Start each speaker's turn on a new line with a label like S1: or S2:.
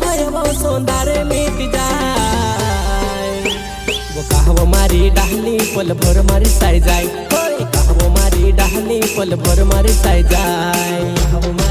S1: है वो सौंदर्य मिट जाए। वो कहवो मारी डाहनी पल भर मारी साई जाए, कहवो मारी डाहनी पल भर मारी साई जाए।